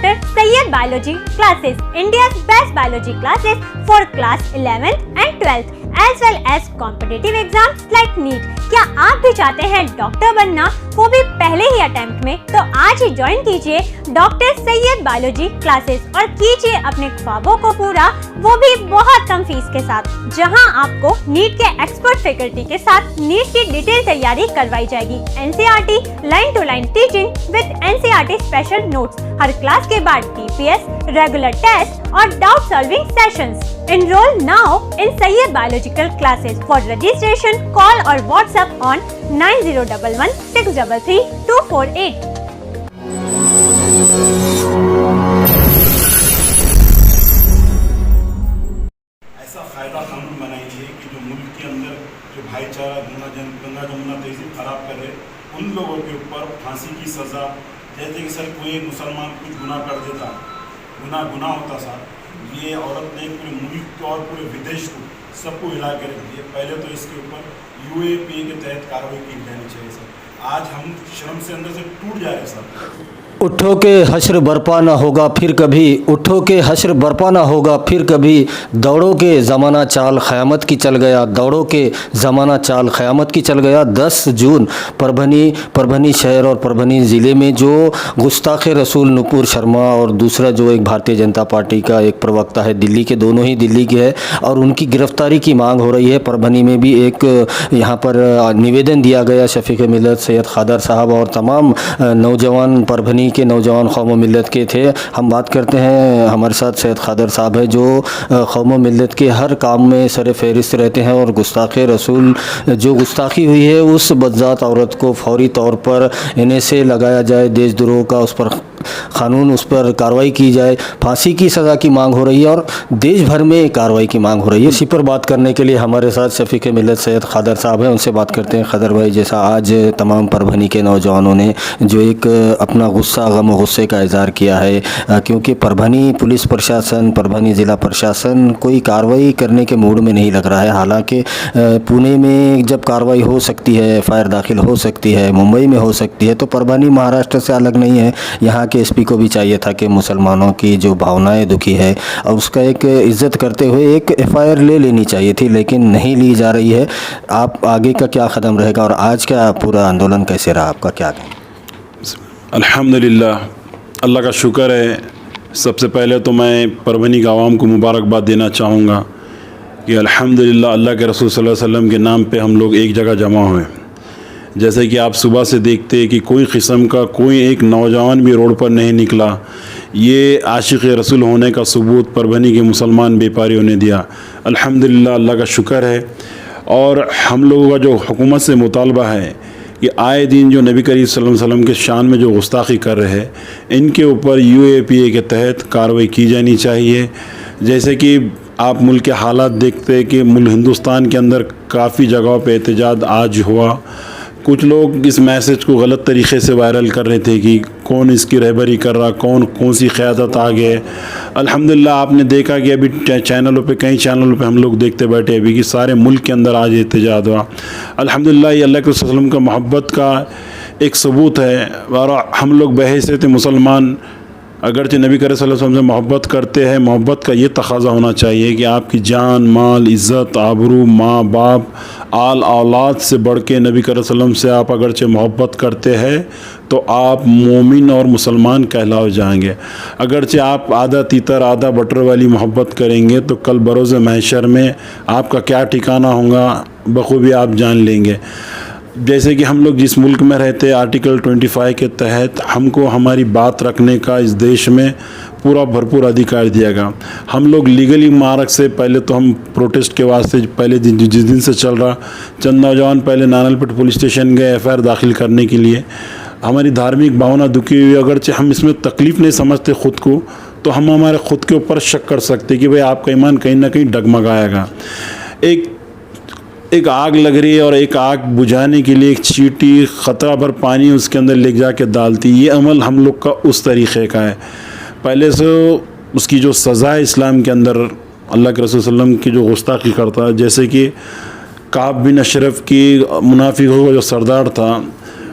Dr. Sayyed Biology classes, India's best biology classes for class 11th and 12th as well as competitive exams like NEET। क्या आप भी चाहते हैं doctor बनना, वो भी पहले ही अटेम्प्ट में? तो आज ही ज्वाइन कीजिए डॉक्टर सैयद बायोलॉजी क्लासेस और कीजिए अपने ख्वाबों को पूरा, वो भी बहुत कम फीस के साथ, जहां आपको नीट के एक्सपर्ट फैकल्टी के साथ नीट की डिटेल तैयारी करवाई जाएगी। NCERT line to line teaching with NCERT special notes, हर क्लास के बाद DPS, रेगुलर टेस्ट और doubt solving sessions. Enroll now in Sayyed Biological classes. For registration, call or WhatsApp on 9011 633 248. ऐसा कायदा कानून बनाइए कि जो मुल्क के अंदर जो भाईचारा गंगा जमुना तहजीब खराब करे उन लोगों के ऊपर फांसी की सज़ा। जैसे कि सर कोई मुसलमान कुछ गुनाह कर देता, गुनाह होता सर, ये औरत ने पूरे मुल्क को और पूरे विदेश को सबको हिला के रख दिया। पहले तो इसके ऊपर UAPA के तहत कार्रवाई की जानी चाहिए सर। आज हम शर्म से अंदर से टूट जा रहे हैं सर। उठो के हश्र बरपा ना होगा फिर कभी, उठो के हश्र बरपा ना होगा फिर कभी, दौड़ो के ज़माना चाल क़यामत की चल गया, दौड़ो के ज़माना चाल क़यामत की चल गया। 10 जून परभनी शहर और परभनी ज़िले में जो गुस्ताख़ रसूल नुपुर शर्मा और दूसरा जो एक भारतीय जनता पार्टी का एक प्रवक्ता है, दिल्ली के, दोनों ही दिल्ली के है, और उनकी गिरफ़्तारी की मांग हो रही है। परभनी में भी एक यहाँ पर निवेदन दिया गया शफ़ीक़ मिल्लत सैयद खादर साहब और तमाम नौजवान परभनी के नौजवान कौम मिल्लत के थे। हम बात करते हैं, हमारे साथ सैयद खादर साहब है जो कौम मिल्लत के हर काम में सर फहरिस्त रहते हैं और गुस्ताख़ रसूल जो गुस्ताखी हुई है उस बदज़ात औरत को फौरी तौर पर इन्हें से लगाया जाए, देशद्रोह का उस पर कानून, उस पर कार्रवाई की जाए, फांसी की सज़ा की मांग हो रही है और देश भर में कार्रवाई की मांग हो रही है। इसी पर बात करने के लिए हमारे साथ शफ़ीक़ मिल्लत सैयद खादर साहब हैं, उनसे बात करते हैं। खादर भाई, जैसा आज तमाम परभनी के नौजवानों ने जो एक अपना गुस्सा, गम और गुस्से का इज़हार किया है, क्योंकि परभनी पुलिस प्रशासन, परभनी ज़िला प्रशासन कोई कार्रवाई करने के मूड में नहीं लग रहा है। हालांकि पुणे में जब कार्रवाई हो सकती है, FIR दाखिल हो सकती है, मुंबई में हो सकती है, तो परभनी महाराष्ट्र से अलग नहीं है। यहाँ के SP को भी चाहिए था कि मुसलमानों की जो भावनाएं दुखी है और उसका एक इज़्ज़त करते हुए एक FIR ले लेनी चाहिए थी, लेकिन नहीं ली जा रही है। आप आगे का क्या कदम रहेगा और आज का पूरा आंदोलन कैसे रहा आपका, क्या कहें? अल्हम्दुलिल्लाह, अल्लाह का शुक्र है। सबसे पहले तो मैं परभनी के आवाम को मुबारकबाद देना चाहूँगा कि अल्हम्दुलिल्लाह अल्लाह के रसूल सल्लल्लाहु अलैहि वसल्लम के नाम पे हम लोग एक जगह जमा हुए। जैसे कि आप सुबह से देखते हैं कि कोई किस्म का कोई एक नौजवान भी रोड पर नहीं निकला। ये आशिक़ रसूल होने का सबूत परभनी के मुसलमान व्यापारियों ने दिया। अल्हम्दुलिल्लाह, अल्लाह का शुक्र है। और हम लोगों का जो हुकूमत से मुतालबा है कि आए दिन जो नबी करीम सल्लल्लाहु अलैहि वसल्लम के शान में जो गुस्ताखी कर रहे हैं, इनके ऊपर UAPA के तहत कार्रवाई की जानी चाहिए। जैसे कि आप मुल्क के हालात देखते हैं कि मुल्क हिंदुस्तान के अंदर काफ़ी जगहों पे एहतजाज आज हुआ। कुछ लोग इस मैसेज को गलत तरीक़े से वायरल कर रहे थे कि कौन इसकी रहबरी कर रहा, कौन सी क़यादत आ गए। अल्हम्दुलिल्लाह, आपने देखा कि अभी चैनलों पे, कई चैनलों पे हम लोग देखते बैठे अभी कि सारे मुल्क के अंदर आज एहतजाज हुआ। अल्हम्दुलिल्लाह, ये अल्लाह के रसूल सल्लल्लाहु अलैहि वसल्लम का मोहब्बत का एक सबूत है। और हम लोग बहैसियत मुसलमान अगरचे नबी करीम सल्लल्लाहु अलैहि वसल्लम से मोहब्बत करते हैं, मोहब्बत का ये तकाज़ा होना चाहिए कि आपकी जान, माल, इज़्ज़त, आबरू, माँ बाप, आल औलाद से बढ़ के नबी करीम सल्लल्लाहु अलैहि वसल्लम से आप अगरचे मोहब्बत करते हैं तो आप मोमिन और मुसलमान कहलाए जाएंगे। अगरचे आप आधा तीतर आधा बटर वाली मोहब्बत करेंगे तो कल बरोज़ महशर में आपका क्या ठिकाना होगा बखूबी आप जान लेंगे। जैसे कि हम लोग जिस मुल्क में रहते हैं, आर्टिकल 25 के तहत हमको हमारी बात रखने का इस देश में पूरा भरपूर अधिकार दिया गया। हम लोग लीगली मार्ग से पहले तो हम प्रोटेस्ट के वास्ते पहले जिस दिन से चल रहा, चंद नौजवान पहले नानलपेट पुलिस स्टेशन गए FIR दाखिल करने के लिए। हमारी धार्मिक भावना दुखी हुई, अगरचे हम इसमें तकलीफ़ नहीं समझते ख़ुद को, तो हम हमारे ख़ुद के ऊपर शक कर सकते कि भाई आपका ईमान कहीं ना कहीं डगमगाएगा। एक आग लग रही है और एक आग बुझाने के लिए एक चींटी ख़तरा भर पानी उसके अंदर ले जाके डालती, ये अमल हम लोग का उस तरीक़े का है। पहले से उसकी जो सज़ा है इस्लाम के अंदर, अल्लाह के रसूल सल्लल्लाहु अलैहि वसल्लम की जो गुस्ताखी करता है, जैसे कि काब बिन अशरफ की मुनाफिकों का जो सरदार था,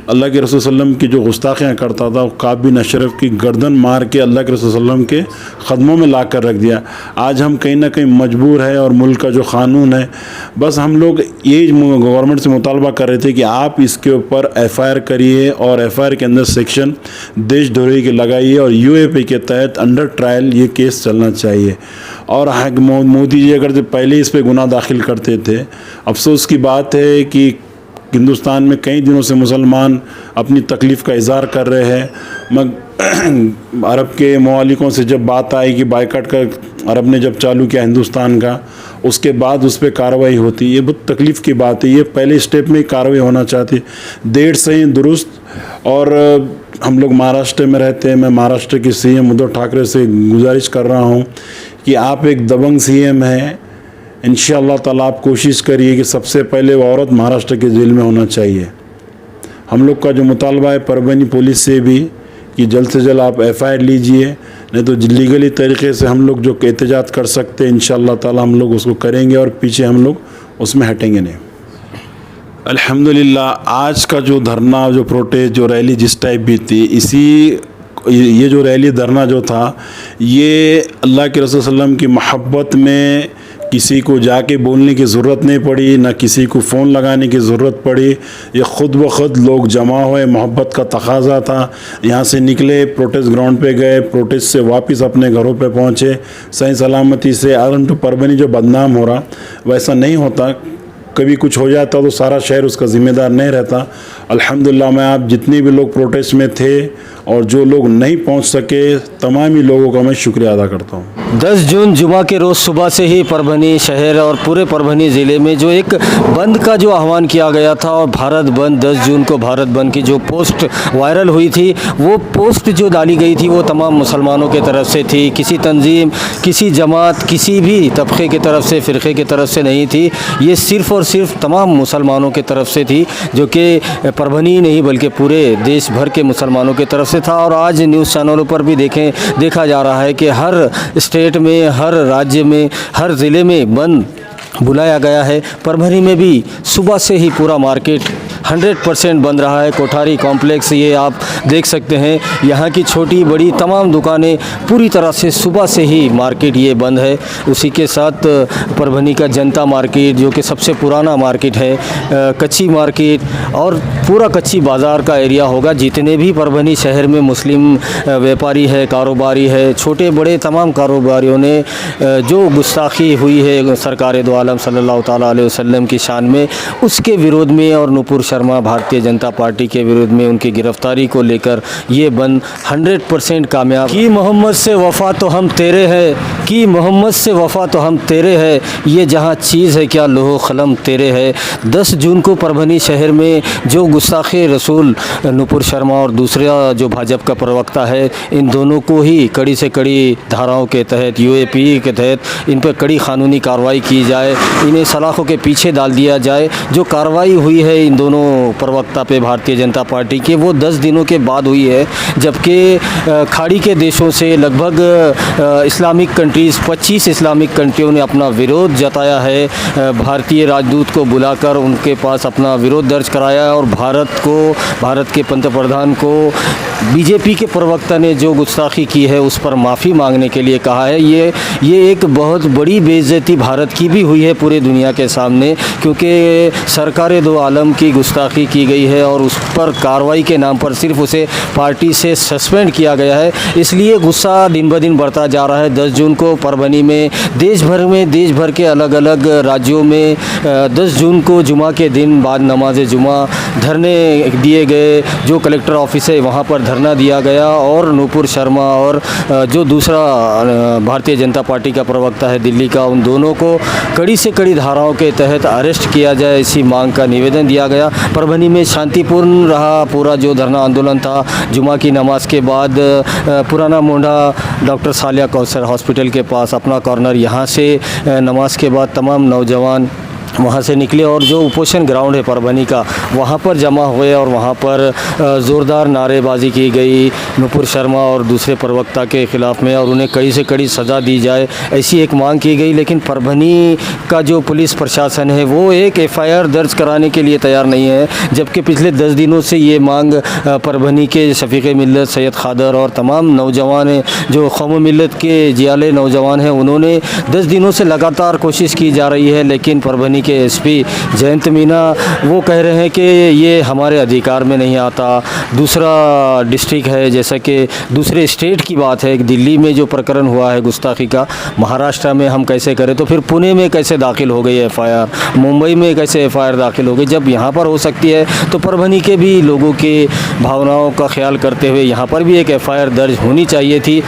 अल्लाह के रसूल सल्लम की जो गुस्ताखियाँ करता था, काब बिन अशरफ की गर्दन मार के अल्लाह के रसूल सल्लम के ख़दमों में ला कर रख दिया। आज हम कहीं ना कहीं मजबूर है और मुल्क का जो क़ानून है, बस हम लोग ये गवर्नमेंट से मुतालबा कर रहे थे कि आप इसके ऊपर FIR करिए और FIR के अंदर सेक्शन देशद्रोही के लगाइए और UAP के तहत अंडर ट्रायल ये केस चलना चाहिए। और मोदी जी अगर पहले इस पर गुनाह दाखिल करते थे, अफसोस की बात है कि हिंदुस्तान में कई दिनों से मुसलमान अपनी तकलीफ़ का इज़हार कर रहे हैं, मगर अरब के ममालिकों से जब बात आई कि बाइकाट का अरब ने जब चालू किया हिंदुस्तान का, उसके बाद उस पर कार्रवाई होती, ये बहुत तकलीफ़ की बात है। ये पहले स्टेप में कार्रवाई होना चाहती, देर से ही दुरुस्त। और हम लोग महाराष्ट्र में रहते हैं, मैं महाराष्ट्र के CM उद्धव ठाकरे से गुजारिश कर रहा हूँ कि आप एक दबंग CM हैं, इंशाअल्लाह ताला आप कोशिश करिए कि सबसे पहले वो औरत महाराष्ट्र के जेल में होना चाहिए। हम लोग का जो मुतालबा है परभनी पुलिस से भी कि जल्द से जल्द आप FIR लीजिए, नहीं तो लीगली तरीके से हम लोग जो एहतजाज कर सकते हैं इंशाअल्लाह ताला हम लोग उसको करेंगे और पीछे हम लोग उसमें हटेंगे नहीं। अल्हम्दुलिल्लाह आज का जो धरना, जो प्रोटेस्ट, जो रैली जिस टाइप भी थी, ये जो रैली धरना जो था, ये अल्लाह के रसूल सल्लम की मोहब्बत में किसी को जाके बोलने की ज़रूरत नहीं पड़ी, ना किसी को फ़ोन लगाने की ज़रूरत पड़ी। ये ख़ुद ब खुद लोग जमा हुए, मोहब्बत का तकाज़ा था। यहाँ से निकले, प्रोटेस्ट ग्राउंड पे गए, प्रोटेस्ट से वापस अपने घरों पे पहुँचे सही सलामती से। आरंटू परभनी जो बदनाम हो रहा, वैसा नहीं होता। कभी कुछ हो जाता तो सारा शहर उसका ज़िम्मेदार नहीं रहता। अल्हम्दुलिल्लाह मैं आप जितने भी लोग प्रोटेस्ट में थे और जो लोग नहीं पहुंच सके, तमाम ही लोगों का मैं शुक्रिया अदा करता हूं। 10 जून जुमा के रोज़ सुबह से ही परभनी शहर और पूरे परभनी ज़िले में जो एक बंद का जो आह्वान किया गया था और भारत बंद, 10 जून को भारत बंद की जो पोस्ट वायरल हुई थी, वो पोस्ट जो डाली गई थी वो तमाम मुसलमानों की तरफ से थी। किसी तंजीम, किसी जमात, किसी भी तबके की तरफ से, फ़िरक़े की तरफ से नहीं थी। ये सिर्फ़ और सिर्फ तमाम मुसलमानों की तरफ से थी, जो कि परभनी नहीं बल्कि पूरे देश भर के मुसलमानों की तरफ से था। और आज न्यूज़ चैनलों पर भी देखा जा रहा है कि हर स्टेट में, हर राज्य में, हर ज़िले में बंद बुलाया गया है। परभनी में भी सुबह से ही पूरा मार्केट 100% बंद रहा है। कोठारी कॉम्प्लेक्स ये आप देख सकते हैं, यहाँ की छोटी बड़ी तमाम दुकानें पूरी तरह से सुबह से ही मार्केट ये बंद है। उसी के साथ परभनी का जनता मार्केट जो कि सबसे पुराना मार्केट है, कच्ची मार्केट और पूरा कच्ची बाज़ार का एरिया होगा। जितने भी परभनी शहर में मुस्लिम व्यापारी है, कारोबारी है, छोटे बड़े तमाम कारोबारियों ने जो गुस्ताखी हुई है सरकार दो आलम सल्लल्लाहु ताला अलैहि वसल्लम की शान में, उसके विरोध में और नुपुर शर्मा भारतीय जनता पार्टी के विरोध में उनकी गिरफ्तारी को लेकर ये बंद 100% कामयाब। कि मोहम्मद से वफ़ा तो हम तेरे हैं, कि मोहम्मद से वफ़ा तो हम तेरे हैं, ये जहाँ चीज़ है क्या लोहो क़लम तेरे है। 10 जून को परभनी शहर में जो गुस्ताखे रसूल नुपुर शर्मा और दूसरा जो भाजपा का प्रवक्ता है, इन दोनों को ही कड़ी से कड़ी धाराओं के तहत, UAP के तहत इन पर कड़ी कानूनी कार्रवाई की जाए, इन्हें सलाखों के पीछे डाल दिया जाए। जो कार्रवाई हुई है इन दोनों प्रवक्ता पे भारतीय जनता पार्टी के, वो 10 दिनों के बाद हुई है, जबकि खाड़ी के देशों से लगभग इस्लामिक कंट्रीज़ 25 इस्लामिक कंट्रियों ने अपना विरोध जताया है। भारतीय राजदूत को बुलाकर उनके पास अपना विरोध दर्ज कराया और भारत के पंतप्रधान को बीजेपी के प्रवक्ता ने जो गुस्ताखी की है उस पर माफ़ी मांगने के लिए कहा है। ये एक बहुत बड़ी बेइज्जती भारत की भी हुई है पूरे दुनिया के सामने, क्योंकि सरकार दो आलम की गुस्ताखी की गई है और उस पर कार्रवाई के नाम पर सिर्फ उसे पार्टी से सस्पेंड किया गया है। इसलिए गुस्सा दिन ब दिन बढ़ता जा रहा है। 10 जून को परभनी में, देश भर के अलग अलग राज्यों में 10 जून को जुमा के दिन बाद नमाज जुमा धरने दिए गए। जो कलेक्टर ऑफिस है वहाँ पर धरना दिया गया और नुपुर शर्मा और जो दूसरा भारतीय जनता पार्टी का प्रवक्ता है दिल्ली का, उन दोनों को कड़ी से कड़ी धाराओं के तहत अरेस्ट किया जाए, इसी मांग का निवेदन दिया गया। परभनी में शांतिपूर्ण रहा पूरा जो धरना आंदोलन था। जुमा की नमाज के बाद पुराना मोंढा डॉक्टर सालिया कौसर हॉस्पिटल के पास अपना कॉर्नर, यहाँ से नमाज के बाद तमाम नौजवान वहाँ से निकले और जो उपोषण ग्राउंड है परभनी का वहाँ पर जमा हुए और वहाँ पर ज़ोरदार नारेबाजी की गई नुपुर शर्मा और दूसरे प्रवक्ता के ख़िलाफ़ में, और उन्हें कड़ी से कड़ी सज़ा दी जाए ऐसी एक मांग की गई। लेकिन परभनी का जो पुलिस प्रशासन है वो एक एफआईआर दर्ज कराने के लिए तैयार नहीं है, जबकि पिछले 10 दिनों से ये मांग परभनी के शफीक़ मिल्लत, सैयद खादर और तमाम नौजवान हैं जो कौम मिल्लत के जियाले नौजवान हैं, उन्होंने 10 दिनों से लगातार कोशिश की जा रही है। लेकिन परभनी के एसपी जयंत मीना वो कह रहे हैं कि ये हमारे अधिकार में नहीं आता। दूसरा डिस्ट्रिक्ट है, जैसा कि दूसरे स्टेट की बात है, दिल्ली में जो प्रकरण हुआ है गुस्ताखी का, महाराष्ट्र में हम कैसे करें, तो फिर पुणे में कैसे दाखिल हो गई एफआईआर, मुंबई में कैसे एफआईआर दाखिल हो गई, जब यहाँ पर हो सकती है तो परभनी के भी लोगों के भावनाओं का ख्याल करते हुए यहाँ पर भी एक एफआईआर दर्ज होनी चाहिए थी।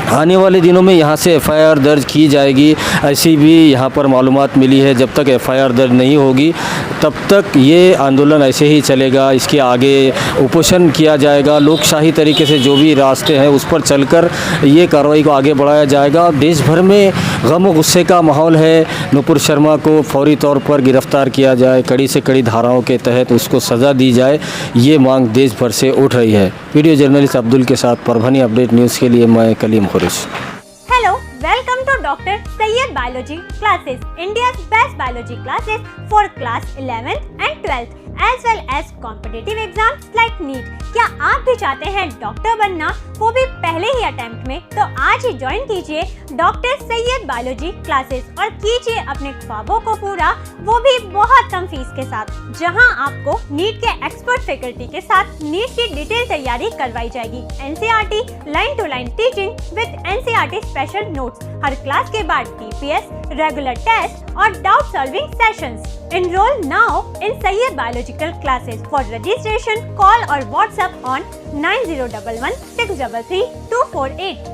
आने वाले दिनों में यहाँ से एफआईआर दर्ज की जाएगी, ऐसी भी यहाँ पर मालूमात मिली है। जब तक एफआईआर दर्ज नहीं होगी तब तक ये आंदोलन ऐसे ही चलेगा, इसके आगे उपोषण किया जाएगा, लोकशाही तरीके से जो भी रास्ते हैं उस पर चलकर ये कार्रवाई को आगे बढ़ाया जाएगा। देश भर में गम व गुस्से का माहौल है। नुपुर शर्मा को फौरी तौर पर गिरफ़्तार किया जाए, कड़ी से कड़ी धाराओं के तहत उसको सज़ा दी जाए, ये मांग देश भर से उठ रही है। वीडियो जर्नलिस्ट अब्दुल के साथ परभनी अपडेट न्यूज़ के लिए मैं Kaleem खुरिश। Hello, welcome to Dr. Sayyed Biology Classes, India's best biology classes for class 11th and 12th, as well as competitive exams like NEET. क्या आप भी चाहते हैं डॉक्टर बनना, वो भी पहले ही अटेम्प्ट में? तो आज ही ज्वाइन कीजिए डॉक्टर सैयद बायोलॉजी क्लासेस और कीजिए अपने ख्वाबों को पूरा, वो भी बहुत कम फीस के साथ, जहां आपको नीट के एक्सपर्ट फैकल्टी के साथ नीट की डिटेल तैयारी करवाई जाएगी। NCERT line to line teaching with NCERT special notes, हर क्लास के बाद टीपीएस, रेगुलर टेस्ट और doubt solving sessions. Enroll now in Sayyed Biological Classes. For registration, call or WhatsApp on 9011 633 248.